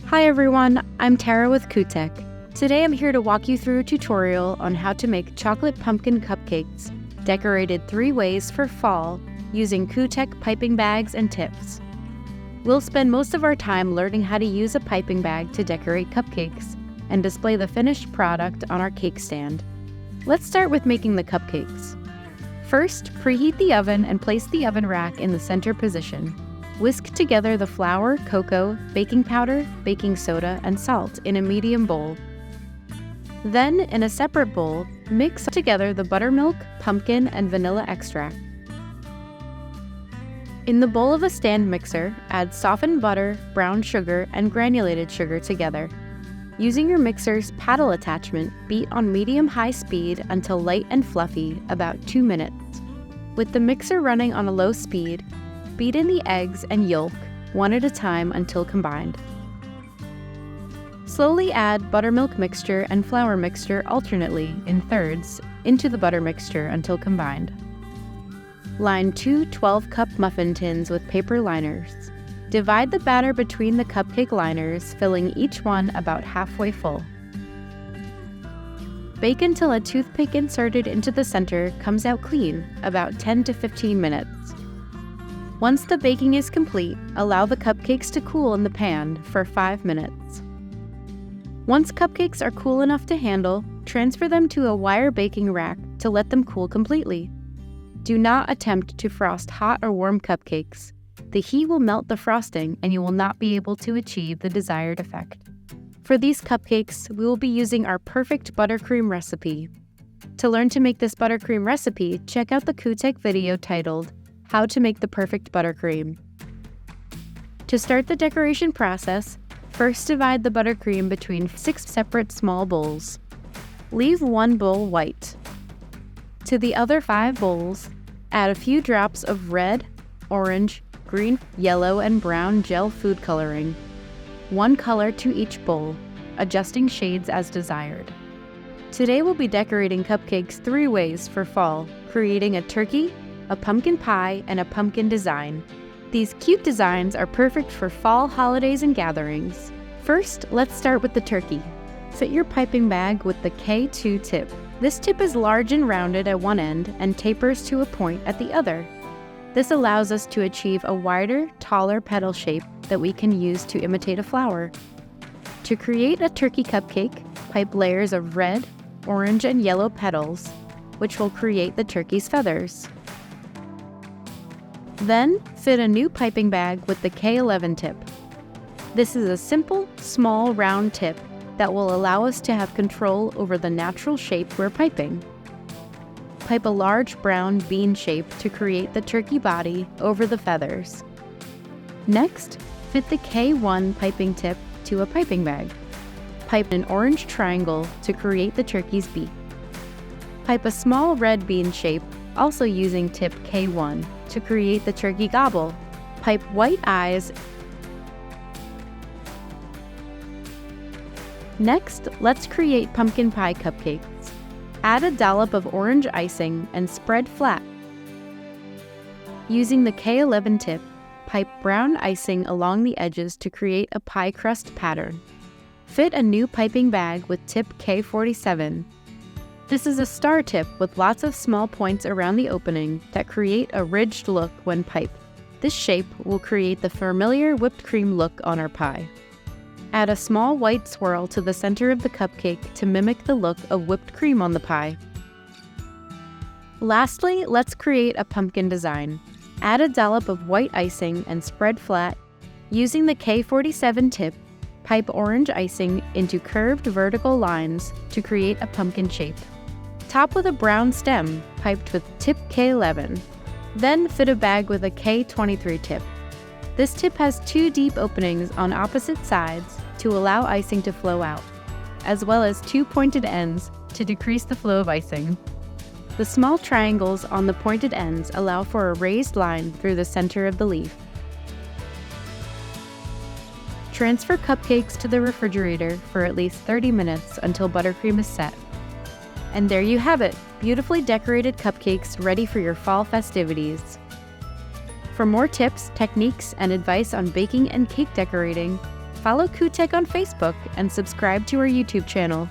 Hi everyone, I'm Tara with Kootek. Today I'm here to walk you through a tutorial on how to make chocolate pumpkin cupcakes, decorated 3 ways for fall using Kootek piping bags and tips. We'll spend most of our time learning how to use a piping bag to decorate cupcakes and display the finished product on our cake stand. Let's start with making the cupcakes. First, preheat the oven and place the oven rack in the center position. Whisk together the flour, cocoa, baking powder, baking soda, and salt in a medium bowl. Then, in a separate bowl, mix together the buttermilk, pumpkin, and vanilla extract. In the bowl of a stand mixer, add softened butter, brown sugar, and granulated sugar together. Using your mixer's paddle attachment, beat on medium-high speed until light and fluffy, about 2 minutes. With the mixer running on a low speed, beat in the eggs and yolk, one at a time until combined. Slowly add buttermilk mixture and flour mixture alternately in thirds into the butter mixture until combined. Line 2 12-cup muffin tins with paper liners. Divide the batter between the cupcake liners, filling each one about halfway full. Bake until a toothpick inserted into the center comes out clean, about 10 to 15 minutes. Once the baking is complete, allow the cupcakes to cool in the pan for 5 minutes. Once cupcakes are cool enough to handle, transfer them to a wire baking rack to let them cool completely. Do not attempt to frost hot or warm cupcakes. The heat will melt the frosting and you will not be able to achieve the desired effect. For these cupcakes, we will be using our perfect buttercream recipe. To learn to make this buttercream recipe, check out the Kootek video titled How to Make the Perfect Buttercream. To start the decoration process, first divide the buttercream between 6 separate small bowls. Leave 1 bowl white. To the other 5 bowls, add a few drops of red, orange, green, yellow, and brown gel food coloring. 1 color to each bowl, adjusting shades as desired. Today we'll be decorating cupcakes 3 ways for fall, creating a turkey, a pumpkin pie, and a pumpkin design. These cute designs are perfect for fall holidays and gatherings. First, let's start with the turkey. Fit your piping bag with the K2 tip. This tip is large and rounded at one end and tapers to a point at the other. This allows us to achieve a wider, taller petal shape that we can use to imitate a flower. To create a turkey cupcake, pipe layers of red, orange, and yellow petals, which will create the turkey's feathers. Then, fit a new piping bag with the K11 tip. This is a simple, small, round tip that will allow us to have control over the natural shape we're piping. Pipe a large brown bean shape to create the turkey body over the feathers. Next, fit the K1 piping tip to a piping bag. Pipe an orange triangle to create the turkey's beak. Pipe a small red bean shape, also using tip K1, to create the turkey gobble. Pipe white eyes. Next, let's create pumpkin pie cupcakes. Add a dollop of orange icing and spread flat. Using the K11 tip, pipe brown icing along the edges to create a pie crust pattern. Fit a new piping bag with tip K47. This is a star tip with lots of small points around the opening that create a ridged look when piped. This shape will create the familiar whipped cream look on our pie. Add a small white swirl to the center of the cupcake to mimic the look of whipped cream on the pie. Lastly, let's create a pumpkin design. Add a dollop of white icing and spread flat. Using the K47 tip, pipe orange icing into curved vertical lines to create a pumpkin shape. Top with a brown stem, piped with tip K11. Then fit a bag with a K23 tip. This tip has 2 deep openings on opposite sides to allow icing to flow out, as well as 2 pointed ends to decrease the flow of icing. The small triangles on the pointed ends allow for a raised line through the center of the leaf. Transfer cupcakes to the refrigerator for at least 30 minutes until buttercream is set. And there you have it, beautifully decorated cupcakes ready for your fall festivities. For more tips, techniques, and advice on baking and cake decorating, Follow Kootek on Facebook and subscribe to our YouTube channel.